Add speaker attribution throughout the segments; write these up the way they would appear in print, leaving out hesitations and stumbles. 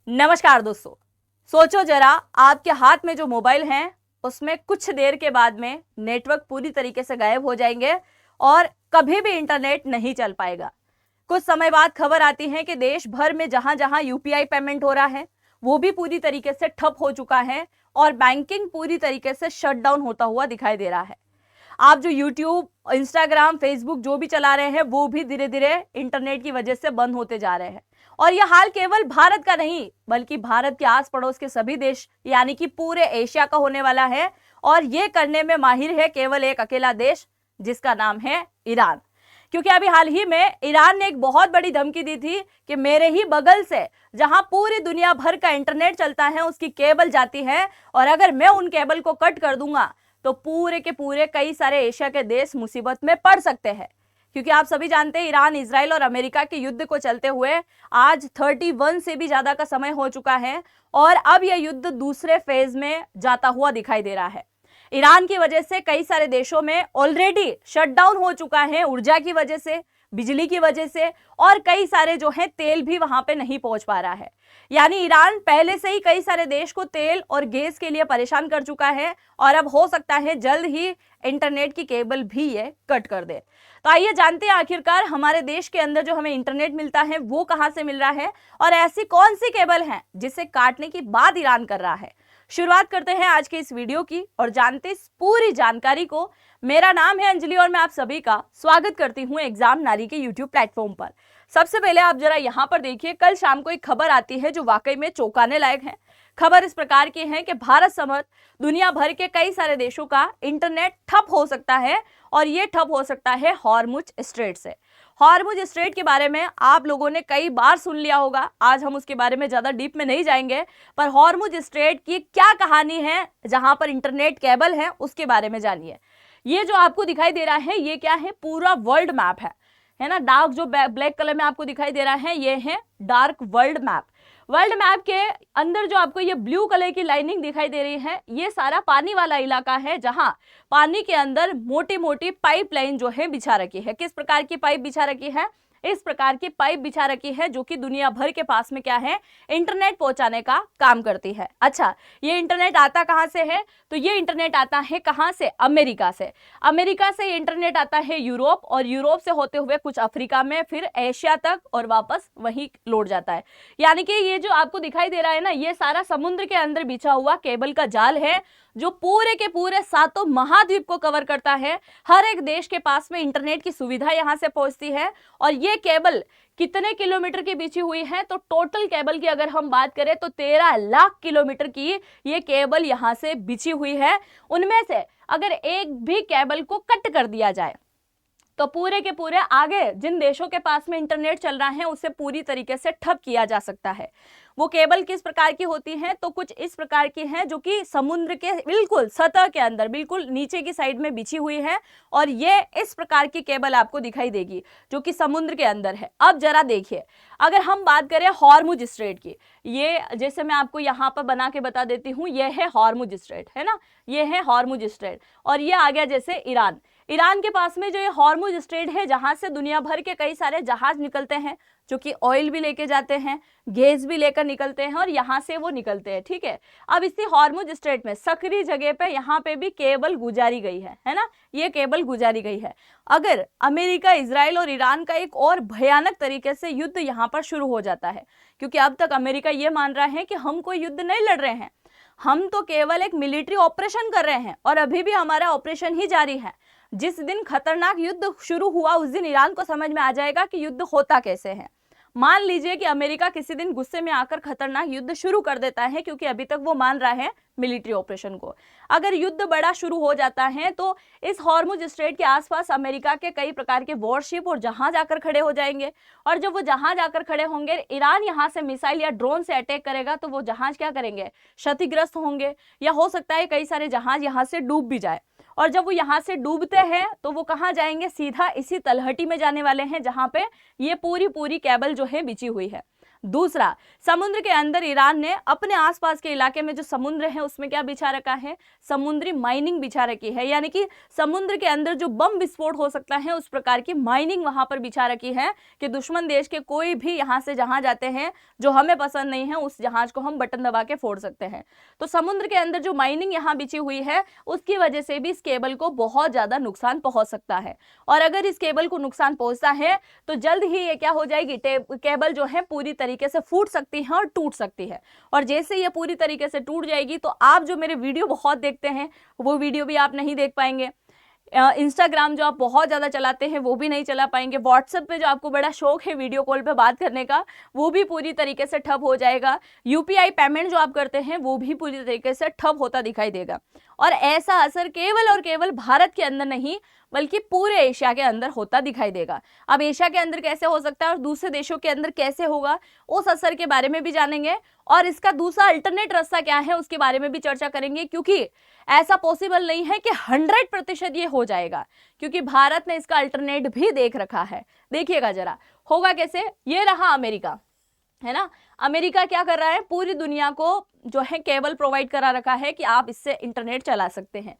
Speaker 1: नमस्कार दोस्तों। सोचो जरा, आपके हाथ में जो मोबाइल है उसमें कुछ देर के बाद में नेटवर्क पूरी तरीके से गायब हो जाएंगे और कभी भी इंटरनेट नहीं चल पाएगा। कुछ समय बाद खबर आती है कि देश भर में जहां जहां यूपीआई पेमेंट हो रहा है वो भी पूरी तरीके से ठप हो चुका है और बैंकिंग पूरी तरीके से शट डाउन होता हुआ दिखाई दे रहा है। आप जो यूट्यूब, इंस्टाग्राम, फेसबुक जो भी चला रहे हैं वो भी धीरे धीरे इंटरनेट की वजह से बंद होते जा रहे हैं। और यह हाल केवल भारत का नहीं बल्कि भारत के आस पड़ोस के सभी देश यानी कि पूरे एशिया का होने वाला है। और ये करने में माहिर है केवल एक अकेला देश जिसका नाम है ईरान। क्योंकि अभी हाल ही में ईरान ने एक बहुत बड़ी धमकी दी थी कि मेरे ही बगल से जहां पूरी दुनिया भर का इंटरनेट चलता है उसकी केबल जाती है और अगर मैं उन केबल को कट कर दूंगा तो पूरे के पूरे कई सारे एशिया के देश मुसीबत में पड़ सकते हैं। क्योंकि आप सभी जानते हैं ईरान, इजराइल और अमेरिका के युद्ध को चलते हुए आज 31 से भी ज्यादा का समय हो चुका है और अब यह युद्ध दूसरे फेज में जाता हुआ दिखाई दे रहा है। ईरान की वजह से कई सारे देशों में ऑलरेडी शटडाउन हो चुका है, ऊर्जा की वजह से, बिजली की वजह से, और कई सारे जो है तेल भी वहां पे नहीं पहुंच पा रहा है। यानी ईरान पहले से ही कई सारे देश को तेल और गैस के लिए परेशान कर चुका है और अब हो सकता है जल्द ही इंटरनेट की केबल भी ये कट कर दे। तो आइए जानते हैं आखिरकार हमारे देश के अंदर जो हमें इंटरनेट मिलता है वो कहां से मिल रहा है और ऐसी कौन सी केबल है जिसे काटने की बात ईरान कर रहा है। शुरुआत करते हैं आज के इस वीडियो की और जानते इस पूरी जानकारी को। मेरा नाम है अंजलि और मैं आप सभी का स्वागत करती हूं एग्जाम नारी के यूट्यूब प्लेटफॉर्म पर। सबसे पहले आप जरा यहां पर देखिए, कल शाम को एक खबर आती है जो वाकई में चौंकाने लायक है। खबर इस प्रकार की है कि भारत समेत दुनिया भर के कई सारे देशों का इंटरनेट ठप हो सकता है और ये ठप हो सकता है हॉर्मुज स्ट्रेट से। हॉर्मुज स्ट्रेट के बारे में आप लोगों ने कई बार सुन लिया होगा, आज हम उसके बारे में ज्यादा डीप में नहीं जाएंगे, पर हॉर्मुज स्ट्रेट की क्या कहानी है जहां पर इंटरनेट केबल है उसके बारे में जानिए। ये जो आपको दिखाई दे रहा है ये क्या है? पूरा वर्ल्ड मैप है ना। डार्क जो ब्लैक कलर में आपको दिखाई दे रहा है ये है dark world map. World map के अंदर जो आपको ये ब्लू कलर की लाइनिंग दिखाई दे रही है ये सारा पानी वाला इलाका है जहां पानी के अंदर मोटी मोटी पाइपलाइन जो है बिछा रखी है। किस प्रकार की पाइप बिछा रखी है? इस प्रकार की पाइप बिछा रखी है जो कि दुनिया भर के पास में क्या है, इंटरनेट पहुंचाने का काम करती है। अच्छा, ये इंटरनेट आता कहां से है? तो ये इंटरनेट आता है कहां से? अमेरिका से। अमेरिका से ये इंटरनेट आता है यूरोप और यूरोप से होते हुए कुछ अफ्रीका में, फिर एशिया तक और वापस वहीं लौट जाता है। यानी कि ये जो आपको दिखाई दे रहा है ना ये सारा समुद्र के अंदर बिछा हुआ केबल का जाल है जो पूरे के पूरे सातों महाद्वीप को कवर करता है। हर एक देश के पास में इंटरनेट की सुविधा यहां से पहुंचती है। और ये केबल कितने किलोमीटर की बिछी हुई है? तो टोटल केबल की अगर हम बात करें तो 13 लाख किलोमीटर की ये केबल यहां से बिछी हुई है। उनमें से अगर एक भी केबल को कट कर दिया जाए तो पूरे के पूरे आगे जिन देशों के पास में इंटरनेट चल रहा है उसे पूरी तरीके से ठप किया जा सकता है। वो केबल किस प्रकार की होती है? तो कुछ इस प्रकार की है जो कि समुद्र के बिल्कुल सतह के अंदर बिल्कुल नीचे की साइड में बिछी हुई है और ये इस प्रकार की केबल आपको दिखाई देगी जो कि समुद्र के अंदर है। अब जरा देखिए, अगर हम बात करें हॉर्मुज स्ट्रेट की, ये जैसे मैं आपको यहाँ पर बना के बता देती हूँ, ये है हॉर्मुज स्ट्रेट, है ना, ये है हॉर्मुज स्ट्रेट। और ये आ गया जैसे ईरान। ईरान के पास में जो ये हॉर्मुज स्ट्रेट है जहां से दुनिया भर के कई सारे जहाज निकलते हैं जो कि ऑयल भी लेके जाते हैं, गैस भी लेकर निकलते हैं और यहाँ से वो निकलते हैं। ठीक है, अब इसी हॉर्मुज स्ट्रेट में सकरी जगह पे यहाँ पे भी केबल गुजारी गई है ना, ये केबल गुजारी गई है। अगर अमेरिका, इजराइल और ईरान का एक और भयानक तरीके से युद्ध यहाँ पर शुरू हो जाता है, क्योंकि अब तक अमेरिका ये मान रहा है कि हम कोई युद्ध नहीं लड़ रहे हैं, हम तो केवल एक मिलिट्री ऑपरेशन कर रहे हैं और अभी भी हमारा ऑपरेशन ही जारी है। जिस दिन खतरनाक युद्ध शुरू हुआ उस दिन ईरान को समझ में आ जाएगा कि युद्ध होता कैसे है। मान लीजिए कि अमेरिका किसी दिन गुस्से में आकर खतरनाक युद्ध शुरू कर देता है, क्योंकि अभी तक वो मान रहा है मिलिट्री ऑपरेशन को। अगर युद्ध बड़ा शुरू हो जाता है तो इस हॉर्मुज स्ट्रेट के आसपास अमेरिका के कई प्रकार के वॉरशिप और जहाज आकर खड़े हो जाएंगे और जब वो जहाज आकर खड़े होंगे, ईरान यहाँ से मिसाइल या ड्रोन से अटैक करेगा तो वो जहाज क्या करेंगे? क्षतिग्रस्त होंगे, या हो सकता है कई सारे जहाज यहाँ से डूब भी जाए। और जब वो यहाँ से डूबते हैं तो वो कहाँ जाएंगे? सीधा इसी तलहटी में जाने वाले हैं जहां पे ये पूरी पूरी केबल जो है बिछी हुई है। दूसरा, समुद्र के अंदर ईरान ने अपने आसपास के इलाके में जो समुद्र है उसमें क्या बिछा रखा है, समुद्री माइनिंग बिछा रखी है, यानी कि समुद्र के अंदर जो बम विस्फोट हो सकता है उस प्रकार की माइनिंग वहां पर बिछा रखी है कि दुश्मन देश के कोई भी यहां से जहां जाते हैं जो हमें पसंद नहीं है उस जहाज को हम बटन दबा के फोड़ सकते हैं। तो समुद्र के अंदर जो माइनिंग यहाँ बिछी हुई है उसकी वजह से भी इस केबल को बहुत ज्यादा नुकसान पहुंच सकता है, और अगर इस केबल को नुकसान पहुंचता है तो जल्द ही ये क्या हो जाएगी, केबल जो है पूरी तरीके से फूट सकती है और टूट सकती है। और जैसे ये पूरी तरीके से टूट जाएगी तो आप जो मेरे वीडियो बहुत देखते हैं वो वीडियो भी आप नहीं देख पाएंगे, इंस्टाग्राम जो आप बहुत ज़्यादा चलाते हैं वो भी नहीं चला पाएंगे, व्हाट्सएप पे जो आपको बड़ा शौक है वीडियो कॉल पे बात करने का वो भी पूरी तरीके से ठप हो जाएगा, यूपीआई पेमेंट जो आप करते हैं वो भी पूरी तरीके से ठप होता दिखाई देगा। और ऐसा असर केवल और केवल भारत के अंदर नहीं बल्कि पूरे एशिया के अंदर होता दिखाई देगा। अब एशिया के अंदर कैसे हो सकता है और दूसरे देशों के अंदर कैसे होगा उस असर के बारे में भी जानेंगे, और इसका दूसरा अल्टरनेट रास्ता क्या है उसके बारे में भी चर्चा करेंगे, क्योंकि ऐसा पॉसिबल नहीं है कि 100% ये हो जाएगा, क्योंकि भारत ने इसका अल्टरनेट भी देख रखा है। देखिएगा जरा होगा कैसे। ये रहा अमेरिका, है ना, अमेरिका क्या कर रहा है, पूरी दुनिया को जो है केबल प्रोवाइड करा रखा है कि आप इससे इंटरनेट चला सकते हैं।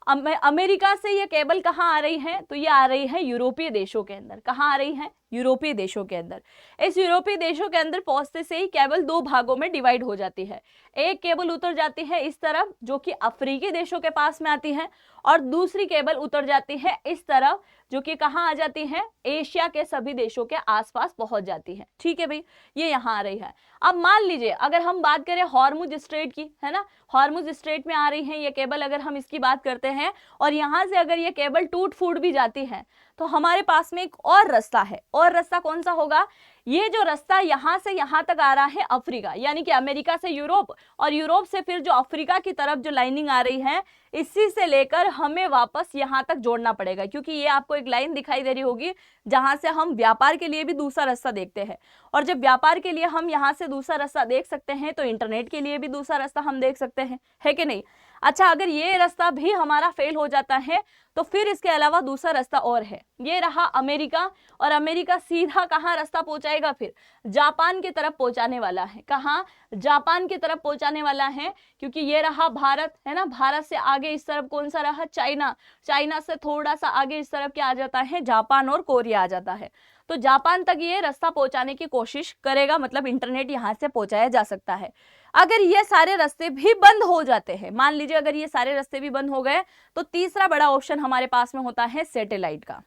Speaker 1: अमेरिका से ये केबल कहाँ आ रही है, तो ये आ रही है यूरोपीय देशों के अंदर। कहाँ आ रही है, यूरोपीय देशों के अंदर। इस यूरोपीय देशों के अंदर पहुंचते से ही केबल दो भागों में डिवाइड हो जाती है। एक केबल उतर जाती है इस तरफ जो कि अफ्रीकी देशों के पास में आती है, और दूसरी केबल उतर जाती है इस तरफ जो कि कहाँ आ जाती है, एशिया के सभी देशों के आसपास पहुंच जाती है। ठीक है भाई, ये यहाँ आ रही है। अब मान लीजिए अगर हम बात करें हॉर्मुज स्ट्रेट की, है ना, हॉर्मुज स्ट्रेट में आ रही है ये केबल, अगर हम इसकी बात करते हैं और यहाँ से अगर ये केबल टूट फूट भी जाती है तो हमारे पास में एक और रास्ता है। और रास्ता कौन सा होगा, ये जो रास्ता यहाँ से यहाँ तक आ रहा है अफ्रीका, यानी कि अमेरिका से यूरोप और यूरोप से फिर जो अफ्रीका की तरफ जो लाइनिंग आ रही है इसी से लेकर हमें वापस यहाँ तक जोड़ना पड़ेगा, क्योंकि ये आपको एक लाइन दिखाई दे रही होगी जहां से हम व्यापार के लिए भी दूसरा रास्ता देखते हैं, और जब व्यापार के लिए हम यहाँ से दूसरा रास्ता देख सकते हैं तो इंटरनेट के लिए भी दूसरा रास्ता हम देख सकते हैं, है कि नहीं। अच्छा, अगर ये रास्ता भी हमारा फेल हो जाता है तो फिर इसके अलावा दूसरा रास्ता और है, ये रहा अमेरिका, और अमेरिका सीधा कहाँ रास्ता पहुंचाएगा, फिर जापान की तरफ पहुंचाने वाला है। कहाँ, जापान की तरफ पहुंचाने वाला है, क्योंकि ये रहा भारत, है ना, भारत से आगे इस तरफ कौन सा रहा, चाइना, चाइना से थोड़ा सा आगे इस तरफ क्या आ जाता है, जापान और कोरिया आ जाता है। तो जापान तक ये रास्ता पहुंचाने की कोशिश करेगा, मतलब इंटरनेट यहां से पहुंचाया जा सकता है। अगर ये सारे रास्ते भी बंद हो जाते हैं, मान लीजिए अगर ये सारे रास्ते भी बंद हो गए, तो तीसरा बड़ा ऑप्शन हमारे पास में होता है सैटेलाइट का।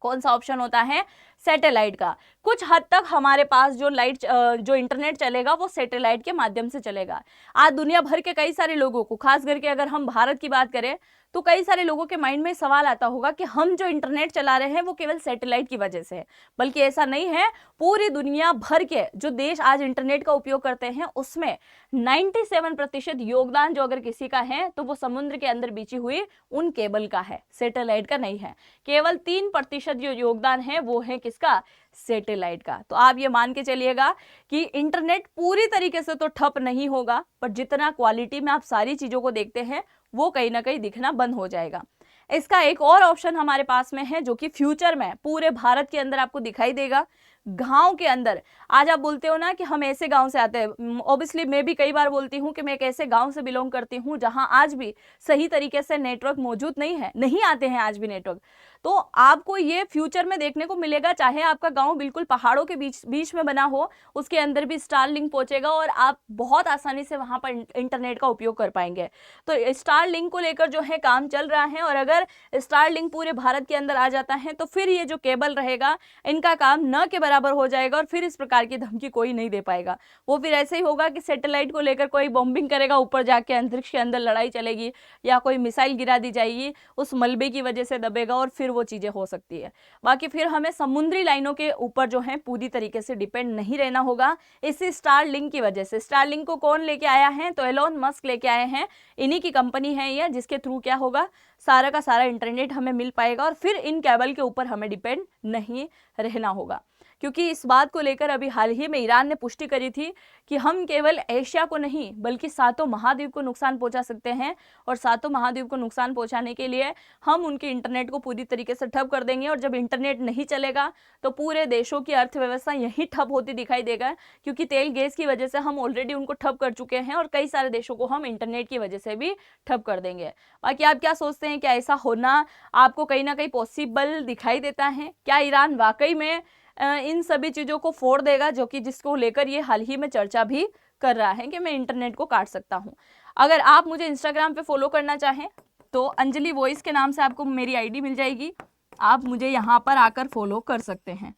Speaker 1: कौन सा ऑप्शन होता है, सैटेलाइट का। कुछ हद तक हमारे पास जो इंटरनेट चलेगा वो सैटेलाइट के माध्यम से चलेगा। आज दुनिया भर के कई सारे लोगों को, खास करके अगर हम भारत की बात करें तो कई सारे लोगों के माइंड में सवाल आता होगा कि हम जो इंटरनेट चला रहे हैं वो केवल सैटेलाइट की वजह से है, बल्कि ऐसा नहीं है। पूरी दुनिया भर के जो देश आज इंटरनेट का उपयोग करते हैं उसमें 97% योगदान जो अगर किसी का है तो वो समुद्र के अंदर बिछी हुई उन केबल का है, सैटेलाइट का नहीं है। केवल 3% जो योगदान है वो है किसका, सैटेलाइट का। तो आप ये मान के चलिएगा कि इंटरनेट पूरी तरीके से तो ठप नहीं होगा, पर जितना क्वालिटी में आप सारी चीजों को देखते हैं वो कहीं ना कहीं दिखना बंद हो जाएगा। इसका एक और ऑप्शन हमारे पास में है जो कि फ्यूचर में पूरे भारत के अंदर आपको दिखाई देगा। गांव के अंदर, आज आप बोलते हो ना कि हम ऐसे गांव से आते हैं, ऑब्वियसली मैं भी कई बार बोलती हूँ कि मैं एक ऐसे गांव से बिलोंग करती हूँ जहां आज भी सही तरीके से नेटवर्क मौजूद नहीं है, नहीं आते हैं आज भी नेटवर्क। तो आपको ये फ्यूचर में देखने को मिलेगा, चाहे आपका गांव बिल्कुल पहाड़ों के बीच में बना हो, उसके अंदर भी स्टारलिंक पहुंचेगा और आप बहुत आसानी से वहां पर इंटरनेट का उपयोग कर पाएंगे। तो स्टारलिंक को लेकर जो है काम चल रहा है, और अगर स्टारलिंक पूरे भारत के अंदर आ जाता है तो फिर ये जो केबल रहेगा इनका काम न के बराबर हो जाएगा, और फिर इस प्रकार की धमकी कोई नहीं दे पाएगा। वो फिर ऐसे ही होगा कि सैटेलाइट को लेकर कोई बॉम्बिंग करेगा, ऊपर जाके अंतरिक्ष के अंदर लड़ाई चलेगी, या कोई मिसाइल गिरा दी जाएगी, उस मलबे की वजह से दबेगा और फिर वो चीजें हो सकती है। बाकी फिर हमें समुद्री लाइनों के ऊपर जो है पूरी तरीके से डिपेंड नहीं रहना होगा इसी स्टारलिंक की वजह से। स्टारलिंक को कौन लेके आया है, तो एलोन मस्क लेके आए हैं, इन्हीं की कंपनी है ये, जिसके थ्रू क्या होगा, सारा का सारा इंटरनेट हमें मिल पाएगा और फिर इन केबल के ऊपर हमें डिपेंड नहीं रहना होगा। क्योंकि इस बात को लेकर अभी हाल ही में ईरान ने पुष्टि करी थी कि हम केवल एशिया को नहीं बल्कि सातों महाद्वीप को नुकसान पहुंचा सकते हैं, और सातों महाद्वीप को नुकसान पहुंचाने के लिए हम उनके इंटरनेट को पूरी तरीके से ठप कर देंगे। और जब इंटरनेट नहीं चलेगा तो पूरे देशों की अर्थव्यवस्था यहीं ठप होती दिखाई देगा, क्योंकि तेल गैस की वजह से हम ऑलरेडी उनको ठप कर चुके हैं और कई सारे देशों को हम इंटरनेट की वजह से भी ठप कर देंगे। बाकी आप क्या सोचते हैं, क्या ऐसा होना आपको कहीं ना कहीं पॉसिबल दिखाई देता है? क्या ईरान वाकई में इन सभी चीज़ों को फोड़ देगा, जो कि जिसको लेकर ये हाल ही में चर्चा भी कर रहा है कि मैं इंटरनेट को काट सकता हूँ? अगर आप मुझे इंस्टाग्राम पे फॉलो करना चाहें तो अंजलि वॉइस के नाम से आपको मेरी आईडी मिल जाएगी, आप मुझे यहाँ पर आकर फॉलो कर सकते हैं।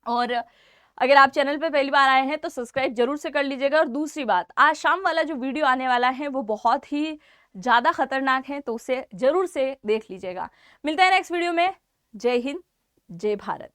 Speaker 1: और अगर आप चैनल पे पहली बार आए हैं तो सब्सक्राइब जरूर से कर लीजिएगा। और दूसरी बात, आज शाम वाला जो वीडियो आने वाला है वो बहुत ही ज़्यादा खतरनाक है, तो उसे जरूर से देख लीजिएगा। मिलते हैं नेक्स्ट वीडियो में। जय हिंद, जय भारत।